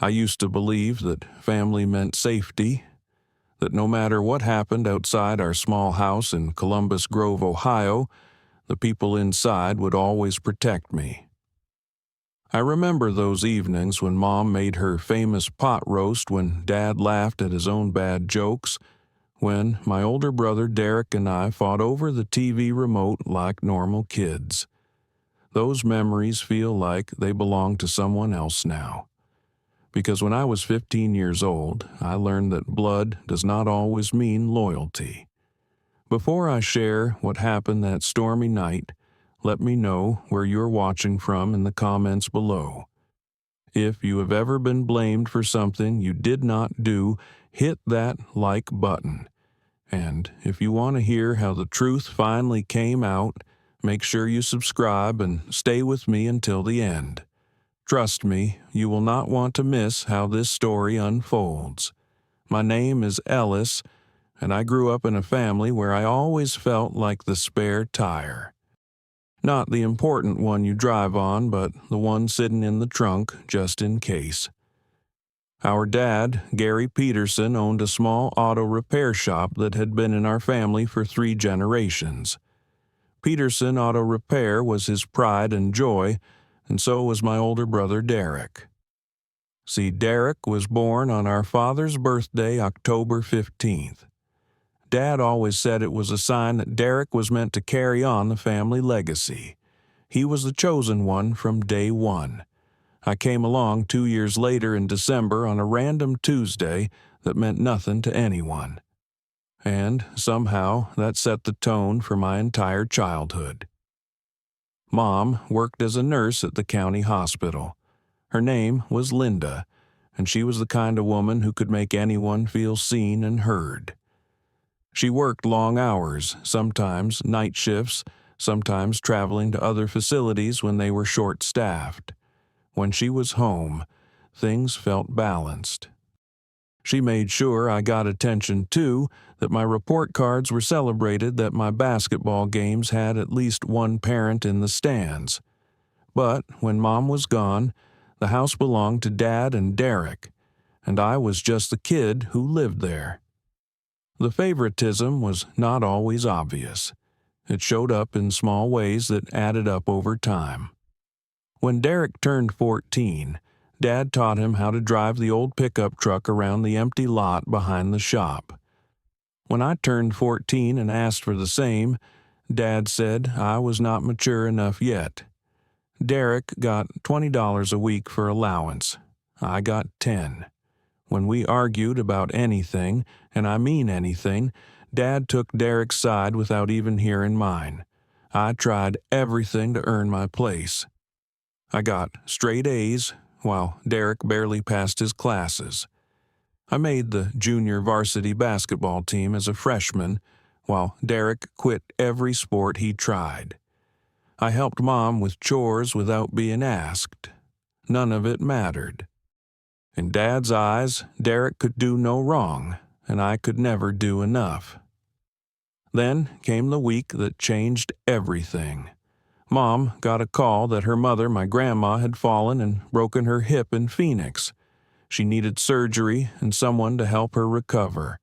I used to believe that family meant safety, that no matter what happened outside our small house in Columbus Grove, Ohio, the people inside would always protect me. I remember those evenings when Mom made her famous pot roast, when Dad laughed at his own bad jokes, when my older brother Derek and I fought over the TV remote like normal kids. Those memories feel like they belong to someone else now. Because when I was 15 years old, I learned that blood does not always mean loyalty. Before I share what happened that stormy night, let me know where you're watching from in the comments below. If you have ever been blamed for something you did not do, hit that like button. And if you want to hear how the truth finally came out, make sure you subscribe and stay with me until the end. Trust me, you will not want to miss how this story unfolds. My name is Ellis, and I grew up in a family where I always felt like the spare tire. Not the important one you drive on, but the one sitting in the trunk just in case. Our dad, Gary Peterson, owned a small auto repair shop that had been in our family for 3 generations. Peterson Auto Repair was his pride and joy, and so was my older brother Derek. See, Derek was born on our father's birthday, October 15th. Dad always said it was a sign that Derek was meant to carry on the family legacy. He was the chosen one from day one. I came along 2 years later in December on a random Tuesday that meant nothing to anyone. And somehow that set the tone for my entire childhood. Mom worked as a nurse at the county hospital. Her name was Linda, and she was the kind of woman who could make anyone feel seen and heard. She worked long hours, sometimes night shifts, sometimes traveling to other facilities when they were short-staffed. When she was home, things felt balanced. She made sure I got attention too, that my report cards were celebrated, that my basketball games had at least one parent in the stands. But when Mom was gone, the house belonged to Dad and Derek, and I was just the kid who lived there. The favoritism was not always obvious. It showed up in small ways that added up over time. When Derek turned 14, Dad taught him how to drive the old pickup truck around the empty lot behind the shop. When I turned 14 and asked for the same, Dad said I was not mature enough yet. Derek got $20 a week for allowance. I got 10. When we argued about anything, and I mean anything, Dad took Derek's side without even hearing mine. I tried everything to earn my place. I got straight A's, while Derek barely passed his classes. I made the junior varsity basketball team as a freshman, while Derek quit every sport he tried. I helped Mom with chores without being asked. None of it mattered. In Dad's eyes, Derek could do no wrong, and I could never do enough. Then came the week that changed everything. Mom got a call that her mother, my grandma, had fallen and broken her hip in Phoenix. She needed surgery and someone to help her recover.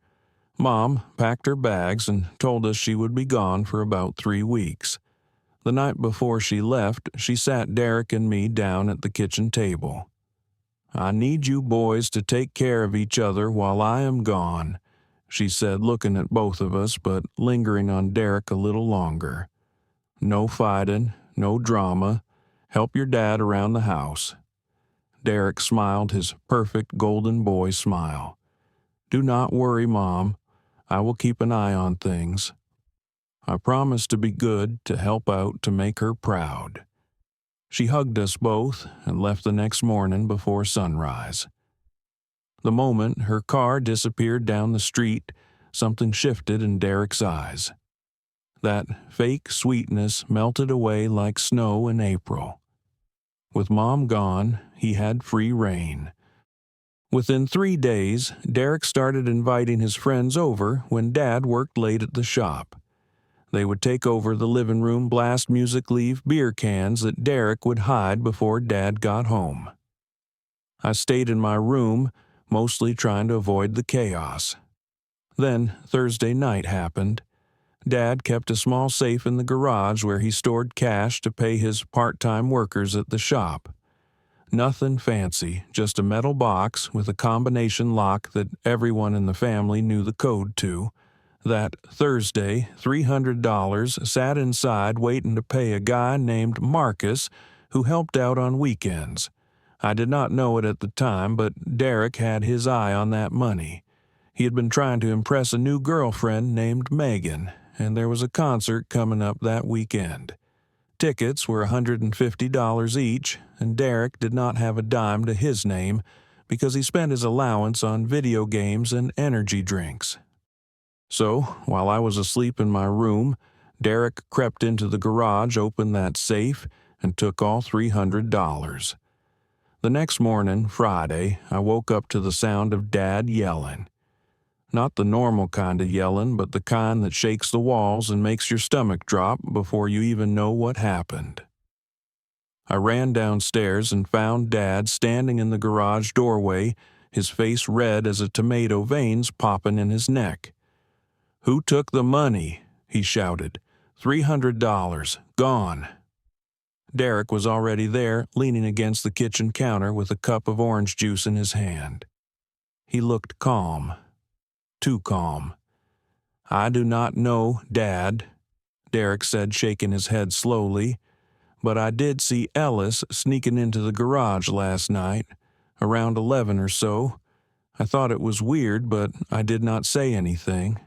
Mom packed her bags and told us she would be gone for about 3 weeks. The night before she left, she sat Derek and me down at the kitchen table. "I need you boys to take care of each other while I am gone," she said, looking at both of us but lingering on Derek a little longer. "No fighting, no drama. Help your dad around the house." Derek smiled his perfect golden boy smile. "Do not worry, Mom. I will keep an eye on things." I promised to be good, to help out, to make her proud. She hugged us both and left the next morning before sunrise. The moment her car disappeared down the street, something shifted in Derek's eyes. That fake sweetness melted away like snow in April. With Mom gone, he had free rein. Within 3 days, Derek started inviting his friends over when Dad worked late at the shop. They would take over the living room, blast music, leave beer cans that Derek would hide before Dad got home. I stayed in my room, mostly trying to avoid the chaos. Then Thursday night happened. Dad kept a small safe in the garage where he stored cash to pay his part-time workers at the shop. Nothing fancy, just a metal box with a combination lock that everyone in the family knew the code to. That Thursday, $300 sat inside waiting to pay a guy named Marcus who helped out on weekends. I did not know it at the time, but Derek had his eye on that money. He had been trying to impress a new girlfriend named Megan, and there was a concert coming up that weekend. Tickets were $150 each, and Derek did not have a dime to his name because he spent his allowance on video games and energy drinks. So, while I was asleep in my room, Derek crept into the garage, opened that safe, and took all $300. The next morning, Friday, I woke up to the sound of Dad yelling. Not the normal kind of yelling, but the kind that shakes the walls and makes your stomach drop before you even know what happened. I ran downstairs and found Dad standing in the garage doorway, his face red as a tomato, veins popping in his neck. "Who took the money?" he shouted. $300, gone." Derek was already there, leaning against the kitchen counter with a cup of orange juice in his hand. He looked calm. Too calm. "I do not know, Dad," Derek said, shaking his head slowly, "but I did see Ellis sneaking into the garage last night, around 11 or so. I thought it was weird, but I did not say anything."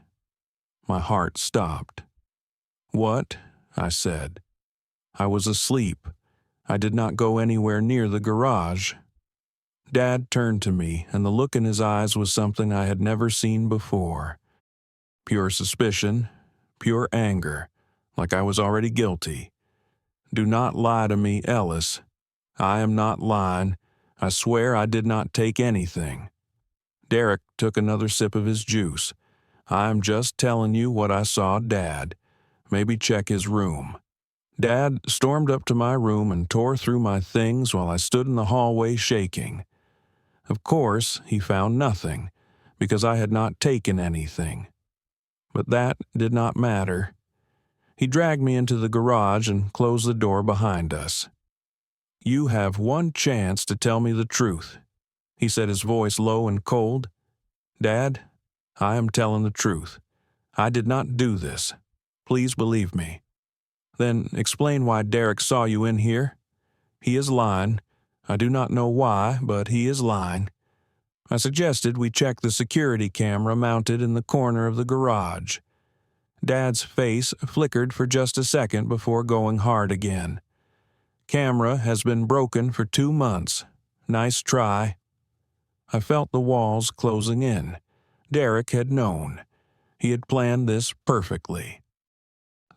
My heart stopped. "What?" I said. I was asleep. I did not go anywhere near the garage. Dad turned to me, and the look in his eyes was something I had never seen before. Pure suspicion, pure anger, like I was already guilty. "Do not lie to me, Ellis. I am not lying. I swear I did not take anything." Derek took another sip of his juice. "I am just telling you what I saw Dad. Maybe check his room." Dad stormed up to my room and tore through my things while I stood in the hallway shaking. Of course, he found nothing, because I had not taken anything. But that did not matter. He dragged me into the garage and closed the door behind us. "You have one chance to tell me the truth," he said, his voice low and cold. "Dad, I am telling the truth. I did not do this. Please believe me." "Then explain why Derek saw you in here. He is lying. I do not know why, but he is lying." I suggested we check the security camera mounted in the corner of the garage. Dad's face flickered for just a second before going hard again. "Camera has been broken for 2 months. Nice try." I felt the walls closing in. Derek had known. He had planned this perfectly.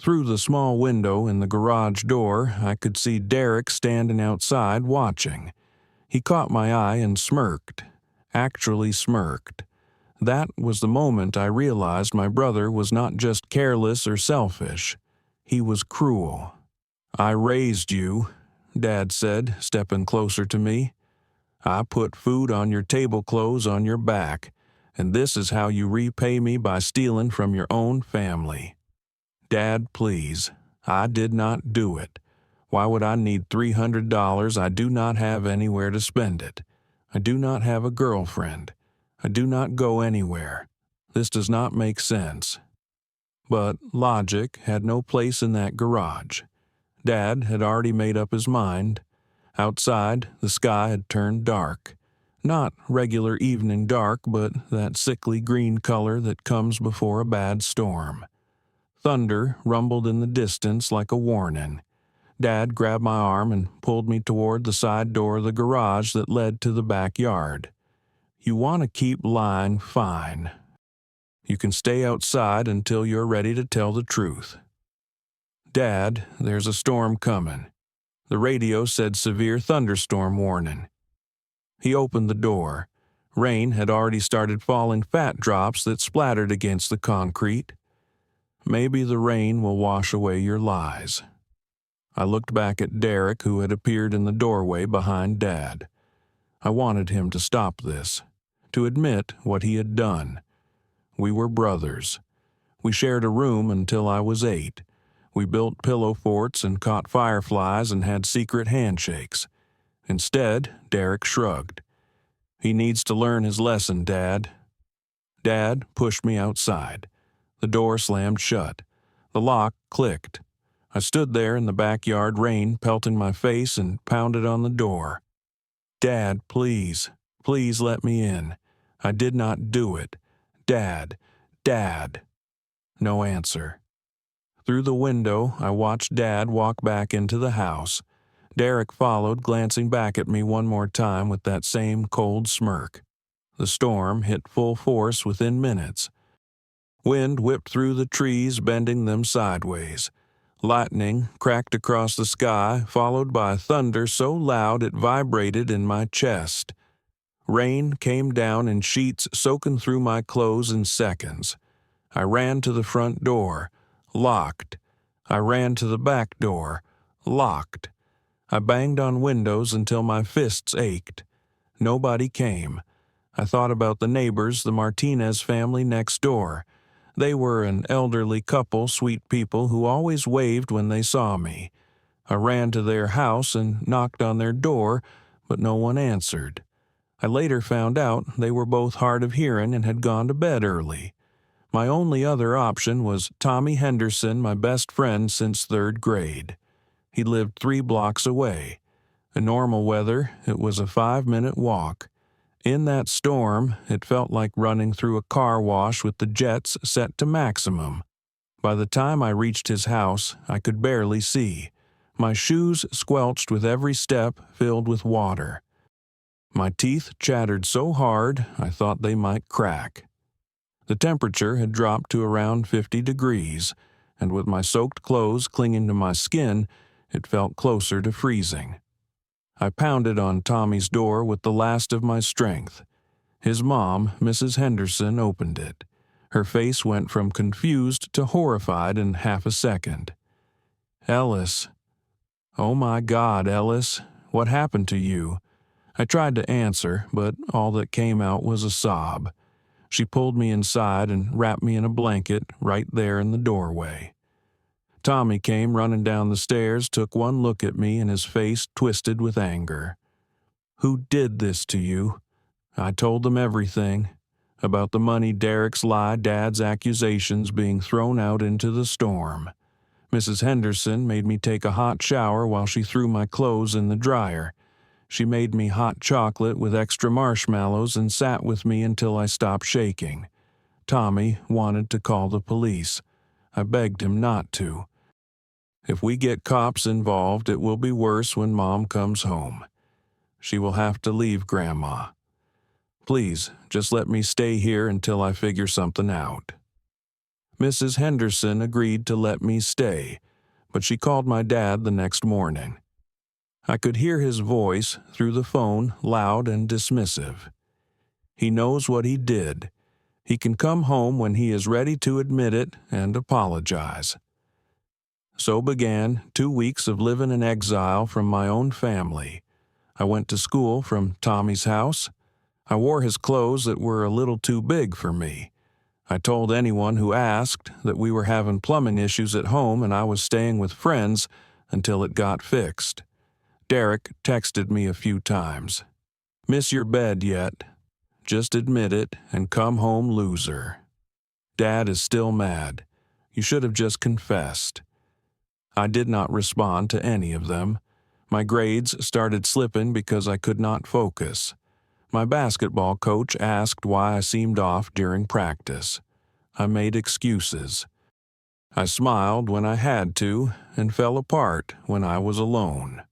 Through the small window in the garage door, I could see Derek standing outside watching. He caught my eye and smirked. Actually smirked. That was the moment I realized my brother was not just careless or selfish. He was cruel. "I raised you," Dad said, stepping closer to me. "I put food on your tablecloths on your back, and this is how you repay me by stealing from your own family." "Dad, please. I did not do it. Why would I need $300? I do not have anywhere to spend it. I do not have a girlfriend. I do not go anywhere. This does not make sense." But logic had no place in that garage. Dad had already made up his mind. Outside, the sky had turned dark. Not regular evening dark, but that sickly green color that comes before a bad storm. Thunder rumbled in the distance like a warning. Dad grabbed my arm and pulled me toward the side door of the garage that led to the backyard. "You want to keep lying, fine. You can stay outside until you're ready to tell the truth." "Dad, there's a storm coming. The radio said severe thunderstorm warning." He opened the door. Rain had already started falling, fat drops that splattered against the concrete. "Maybe the rain will wash away your lies." I looked back at Derek, who had appeared in the doorway behind Dad. I wanted him to stop this, to admit what he had done. We were brothers. We shared a room until I was 8. We built pillow forts and caught fireflies and had secret handshakes. Instead, Derek shrugged. "He needs to learn his lesson, Dad." Dad pushed me outside. The door slammed shut. The lock clicked. I stood there in the backyard, rain pelting my face, and pounded on the door. "Dad, please, please let me in. I did not do it. Dad, Dad." No answer. Through the window, I watched Dad walk back into the house. Derek followed, glancing back at me one more time with that same cold smirk. The storm hit full force within minutes. Wind whipped through the trees, bending them sideways. Lightning cracked across the sky, followed by thunder so loud it vibrated in my chest. Rain came down in sheets, soaking through my clothes in seconds. I ran to the front door. Locked. I ran to the back door. Locked. I banged on windows until my fists ached. Nobody came. I thought about the neighbors, the Martinez family next door. They were an elderly couple, sweet people who always waved when they saw me. I ran to their house and knocked on their door, but no one answered. I later found out they were both hard of hearing and had gone to bed early. My only other option was Tommy Henderson, my best friend since 3rd grade. He lived 3 blocks away. In normal weather, it was a 5-minute walk. In that storm, it felt like running through a car wash with the jets set to maximum. By the time I reached his house, I could barely see. My shoes squelched with every step filled with water. My teeth chattered so hard I thought they might crack. The temperature had dropped to around 50 degrees, and with my soaked clothes clinging to my skin, it felt closer to freezing. I pounded on Tommy's door with the last of my strength. His mom, Mrs. Henderson, opened it. Her face went from confused to horrified in half a second. "Ellis." "Oh my God, Ellis, what happened to you?" I tried to answer, but all that came out was a sob. She pulled me inside and wrapped me in a blanket right there in the doorway. Tommy came running down the stairs, took one look at me, and his face twisted with anger. "Who did this to you?" I told them everything. About the money, Derek's lie, Dad's accusations being thrown out into the storm. Mrs. Henderson made me take a hot shower while she threw my clothes in the dryer. She made me hot chocolate with extra marshmallows and sat with me until I stopped shaking. Tommy wanted to call the police. I begged him not to. If we get cops involved, it will be worse when Mom comes home. She will have to leave Grandma. Please, just let me stay here until I figure something out. Mrs. Henderson agreed to let me stay, but she called my dad the next morning. I could hear his voice through the phone, loud and dismissive. "He knows what he did. He can come home when he is ready to admit it and apologize." So began 2 weeks of living in exile from my own family. I went to school from Tommy's house. I wore his clothes that were a little too big for me. I told anyone who asked that we were having plumbing issues at home and I was staying with friends until it got fixed. Derek texted me a few times. "Miss your bed yet? Just admit it and come home loser. Dad is still mad. You should have just confessed." I did not respond to any of them. My grades started slipping because I could not focus. My basketball coach asked why I seemed off during practice. I made excuses. I smiled when I had to and fell apart when I was alone.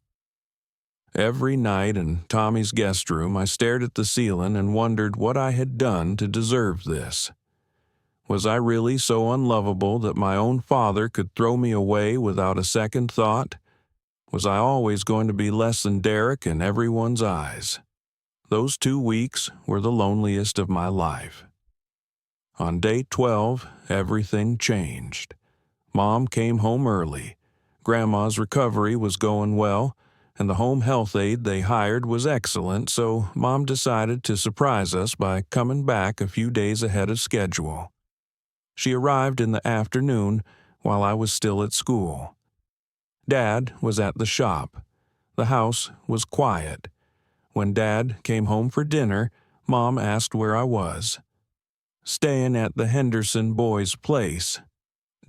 Every night in Tommy's guest room, I stared at the ceiling and wondered what I had done to deserve this. Was I really so unlovable that my own father could throw me away without a second thought? Was I always going to be less than Derek in everyone's eyes? Those 2 weeks were the loneliest of my life. On day 12, everything changed. Mom came home early. Grandma's recovery was going well, and the home health aide they hired was excellent, so Mom decided to surprise us by coming back a few days ahead of schedule. She arrived in the afternoon while I was still at school. Dad was at the shop. The house was quiet. When Dad came home for dinner, Mom asked where I was. "Staying at the Henderson boys' place,"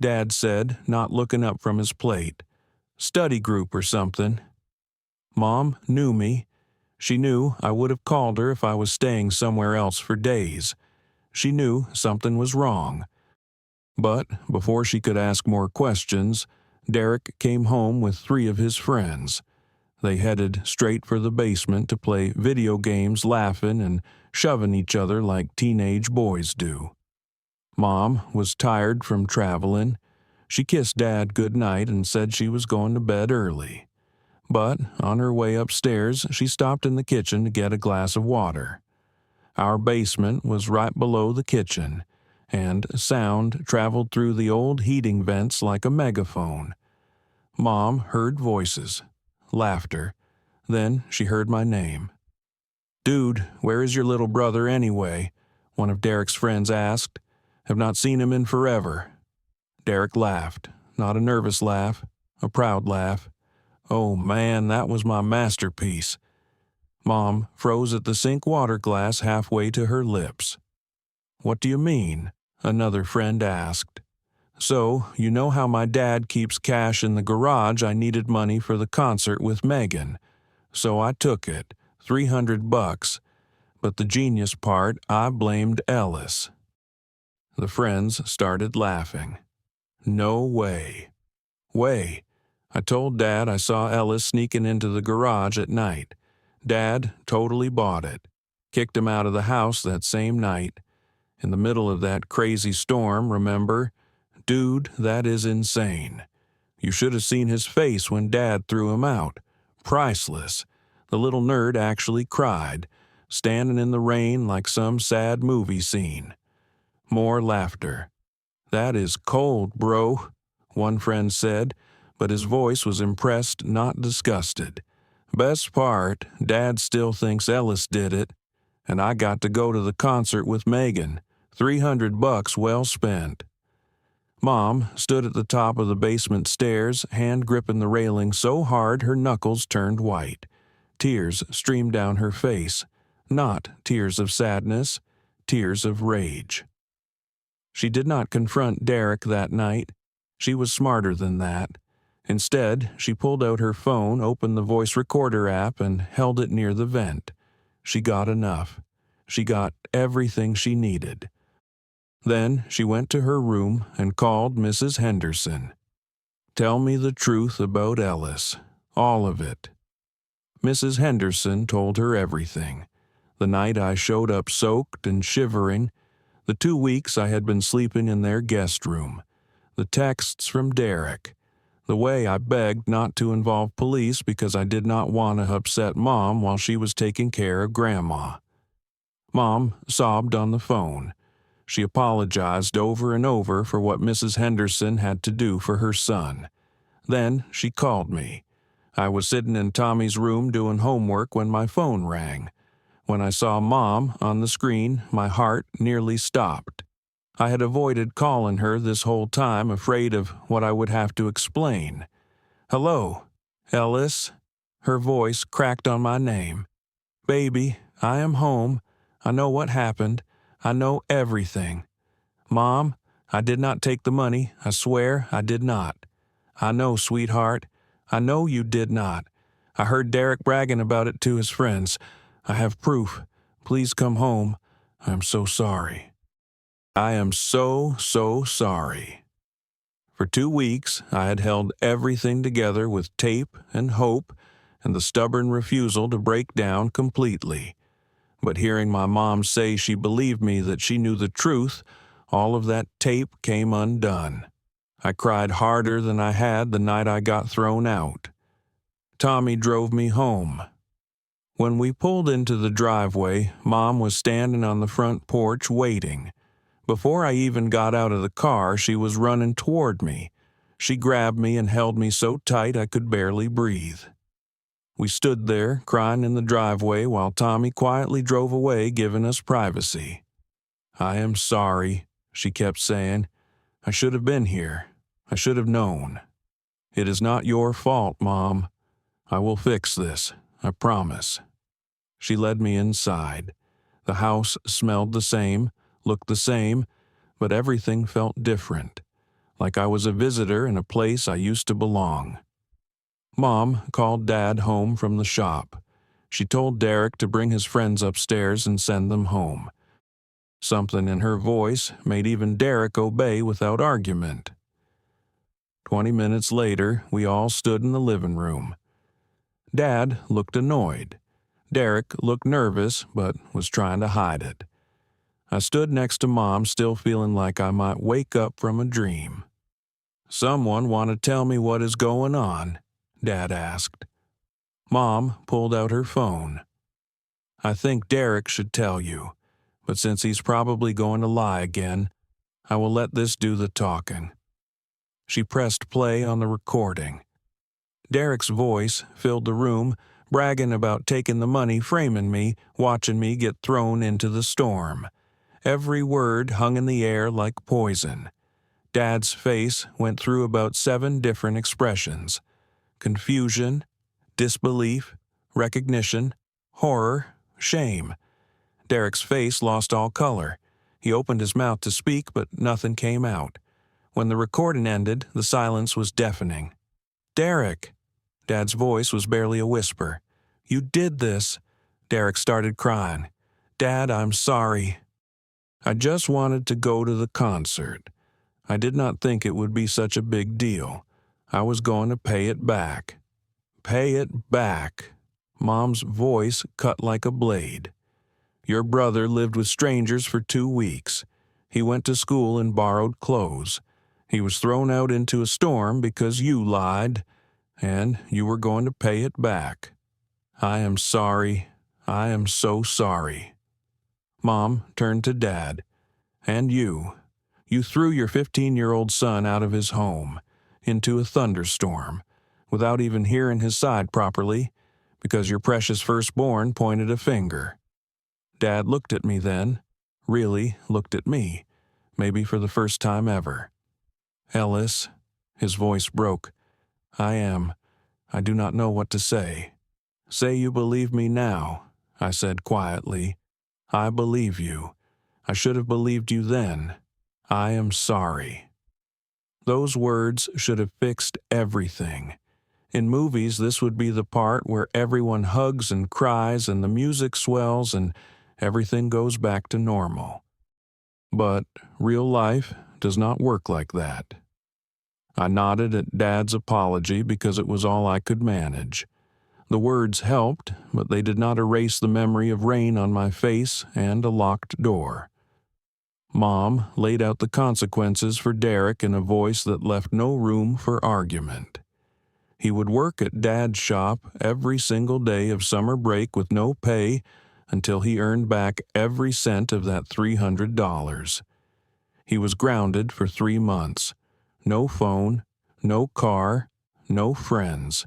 Dad said, not looking up from his plate. "Study group or something." Mom knew me. She knew I would have called her if I was staying somewhere else for days. She knew something was wrong. But before she could ask more questions, Derek came home with 3 of his friends. They headed straight for the basement to play video games, laughing and shoving each other like teenage boys do. Mom was tired from traveling. She kissed Dad goodnight and said she was going to bed early. But on her way upstairs, she stopped in the kitchen to get a glass of water. Our basement was right below the kitchen, and sound traveled through the old heating vents like a megaphone. Mom heard voices, laughter. Then she heard my name. "Dude, where is your little brother anyway?" one of Derek's friends asked. "Have not seen him in forever." Derek laughed, not a nervous laugh, a proud laugh. "Oh man, that was my masterpiece." Mom froze at the sink water glass halfway to her lips. "What do you mean?" another friend asked. "So, you know how my dad keeps cash in the garage. I needed money for the concert with Megan. So I took it, $300. But the genius part, I blamed Ellis." The friends started laughing. "No way." "Way. I told Dad I saw Ellis sneaking into the garage at night. Dad totally bought it. Kicked him out of the house that same night. In the middle of that crazy storm, remember? Dude, that is insane. You should have seen his face when Dad threw him out. Priceless. The little nerd actually cried, standing in the rain like some sad movie scene." More laughter. "That is cold, bro," one friend said, but his voice was impressed, not disgusted. "Best part, Dad still thinks Ellis did it. And I got to go to the concert with Megan. $300 well spent." Mom stood at the top of the basement stairs, hand gripping the railing so hard her knuckles turned white. Tears streamed down her face, not tears of sadness, tears of rage. She did not confront Derek that night. She was smarter than that. Instead, she pulled out her phone, opened the voice recorder app, and held it near the vent. She got enough. She got everything she needed. Then she went to her room and called Mrs. Henderson. "Tell me the truth about Ellis. All of it." Mrs. Henderson told her everything. The night I showed up soaked and shivering, the 2 weeks I had been sleeping in their guest room, the texts from Derek, the way I begged not to involve police because I did not want to upset Mom while she was taking care of Grandma. Mom sobbed on the phone. She apologized over and over for what Mrs. Henderson had to do for her son. Then she called me. I was sitting in Tommy's room doing homework when my phone rang. When I saw Mom on the screen, my heart nearly stopped. I had avoided calling her this whole time, afraid of what I would have to explain. "Hello, Ellis." Her voice cracked on my name. "Baby, I am home. I know what happened. I know everything. Mom, I did not take the money. I swear I did not. I know, sweetheart. I know you did not. I heard Derek bragging about it to his friends. I have proof. Please come home. I am so sorry. I am so sorry." For 2 weeks, I had held everything together with tape and hope and the stubborn refusal to break down completely. But hearing my mom say she believed me, that she knew the truth, all of that tape came undone. I cried harder than I had the night I got thrown out. Tommy drove me home. When we pulled into the driveway, Mom was standing on the front porch waiting. Before I even got out of the car, she was running toward me. She grabbed me and held me so tight I could barely breathe. We stood there, crying in the driveway while Tommy quietly drove away, giving us privacy. "I am sorry," she kept saying. "I should have been here. I should have known." "It is not your fault, Mom. I will fix this, I promise." She led me inside. The house smelled the same, looked the same, but everything felt different, like I was a visitor in a place I used to belong. Mom called Dad home from the shop. She told Derek to bring his friends upstairs and send them home. Something in her voice made even Derek obey without argument. 20 minutes later, we all stood in the living room. Dad looked annoyed. Derek looked nervous, but was trying to hide it. I stood next to Mom, still feeling like I might wake up from a dream. "Someone want to tell me what is going on?" Dad asked. Mom pulled out her phone. "I think Derek should tell you, but since he's probably going to lie again, I will let this do the talking." She pressed play on the recording. Derek's voice filled the room, bragging about taking the money, framing me, watching me get thrown into the storm. Every word hung in the air like poison. Dad's face went through about 7 different expressions: confusion, disbelief, recognition, horror, shame. Derek's face lost all color. He opened his mouth to speak, but nothing came out. When the recording ended, the silence was deafening. "Derek!" Dad's voice was barely a whisper. "You did this!" Derek started crying. "Dad, I'm sorry. I just wanted to go to the concert. I did not think it would be such a big deal. I was going to pay it back." "Pay it back." Mom's voice cut like a blade. "Your brother lived with strangers for 2 weeks. He went to school in borrowed clothes. He was thrown out into a storm because you lied, and you were going to pay it back. I am sorry. I am so sorry." Mom turned to Dad. "And you. You threw your 15-year-old son out of his home, into a thunderstorm, without even hearing his side properly, because your precious firstborn pointed a finger." Dad looked at me then, really looked at me, maybe for the first time ever. "Ellis," his voice broke, I do not know what to say." "Say you believe me now," I said quietly. "I believe you. I should have believed you then. I am sorry." Those words should have fixed everything. In movies, this would be the part where everyone hugs and cries and the music swells and everything goes back to normal. But real life does not work like that. I nodded at Dad's apology because it was all I could manage. The words helped, but they did not erase the memory of rain on my face and a locked door. Mom laid out the consequences for Derek in a voice that left no room for argument. He would work at Dad's shop every single day of summer break with no pay until he earned back every cent of that $300. He was grounded for 3 months. No phone, no car, no friends.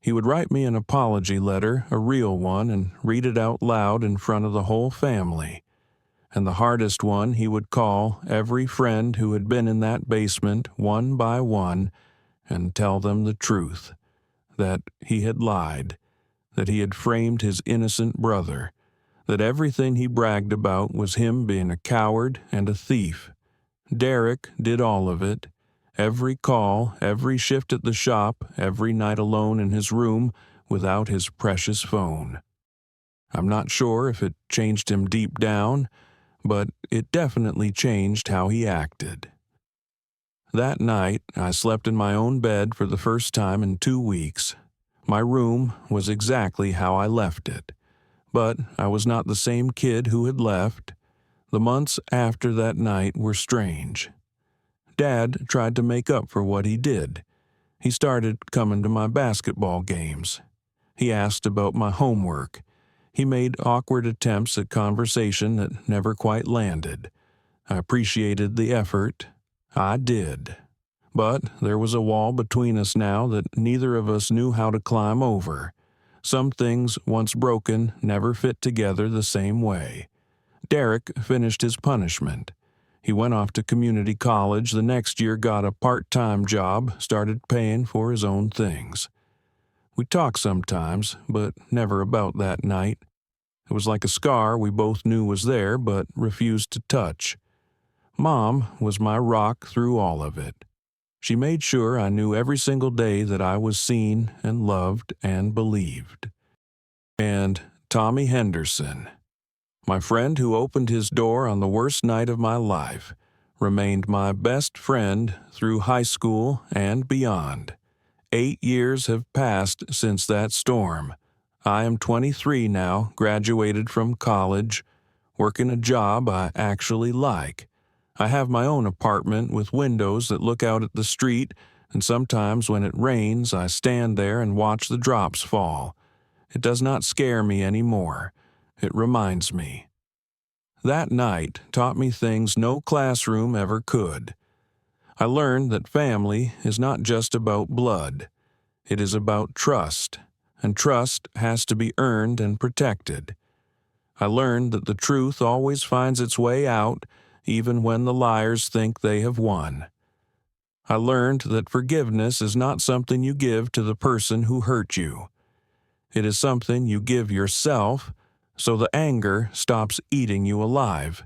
He would write me an apology letter, a real one, and read it out loud in front of the whole family. And the hardest one, he would call every friend who had been in that basement one by one and tell them the truth, that he had lied, that he had framed his innocent brother, that everything he bragged about was him being a coward and a thief. Derek did all of it. Every call, every shift at the shop, every night alone in his room without his precious phone. I'm not sure if it changed him deep down, but it definitely changed how he acted. That night, I slept in my own bed for the first time in 2 weeks. My room was exactly how I left it, but I was not the same kid who had left. The months after that night were strange. Dad tried to make up for what he did. He started coming to my basketball games. He asked about my homework. He made awkward attempts at conversation that never quite landed. I appreciated the effort. I did. But there was a wall between us now that neither of us knew how to climb over. Some things once broken never fit together the same way. Derek finished his punishment. He went off to community college the next year, got a part-time job, started paying for his own things. We talked sometimes, but never about that night. It was like a scar we both knew was there, but refused to touch. Mom was my rock through all of it. She made sure I knew every single day that I was seen and loved and believed. And Tommy Henderson, my friend who opened his door on the worst night of my life, remained my best friend through high school and beyond. 8 years have passed since that storm. I am 23 now, graduated from college, working a job I actually like. I have my own apartment with windows that look out at the street, and sometimes when it rains, I stand there and watch the drops fall. It does not scare me anymore. It reminds me. That night taught me things no classroom ever could. I learned that family is not just about blood. It is about trust, and trust has to be earned and protected. I learned that the truth always finds its way out, even when the liars think they have won. I learned that forgiveness is not something you give to the person who hurt you. It is something you give yourself, so the anger stops eating you alive.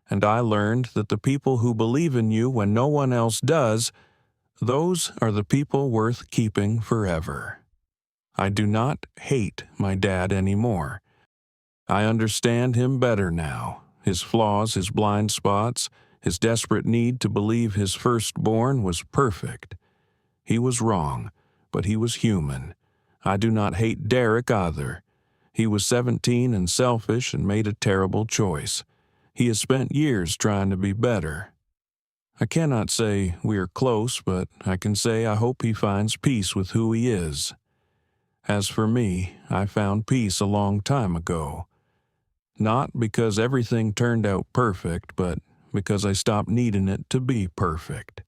And I learned that the people who believe in you when no one else does, those are the people worth keeping forever. I do not hate my dad anymore. I understand him better now, his flaws, his blind spots, his desperate need to believe his firstborn was perfect. He was wrong, but he was human. I do not hate Derek either. He was 17 and selfish and made a terrible choice. He has spent years trying to be better. I cannot say we are close, but I can say I hope he finds peace with who he is. As for me, I found peace a long time ago. Not because everything turned out perfect, but because I stopped needing it to be perfect.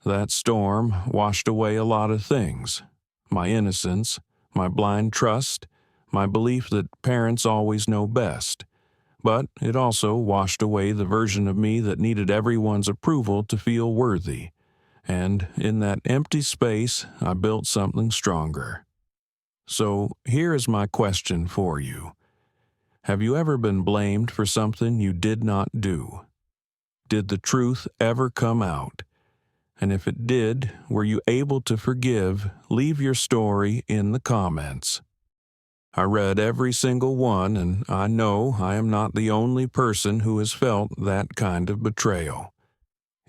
That storm washed away a lot of things. My innocence, my blind trust, my belief that parents always know best. But it also washed away the version of me that needed everyone's approval to feel worthy. And in that empty space, I built something stronger. So here is my question for you. Have you ever been blamed for something you did not do? Did the truth ever come out? And if it did, were you able to forgive? Leave your story in the comments. I read every single one, and I know I am not the only person who has felt that kind of betrayal.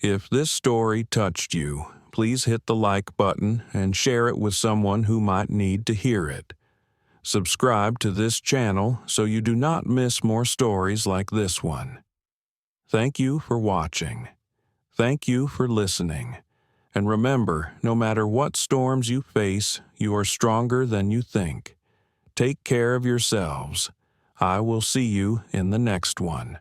If this story touched you, please hit the like button and share it with someone who might need to hear it. Subscribe to this channel so you do not miss more stories like this one. Thank you for watching. Thank you for listening. And remember, no matter what storms you face, you are stronger than you think. Take care of yourselves. I will see you in the next one.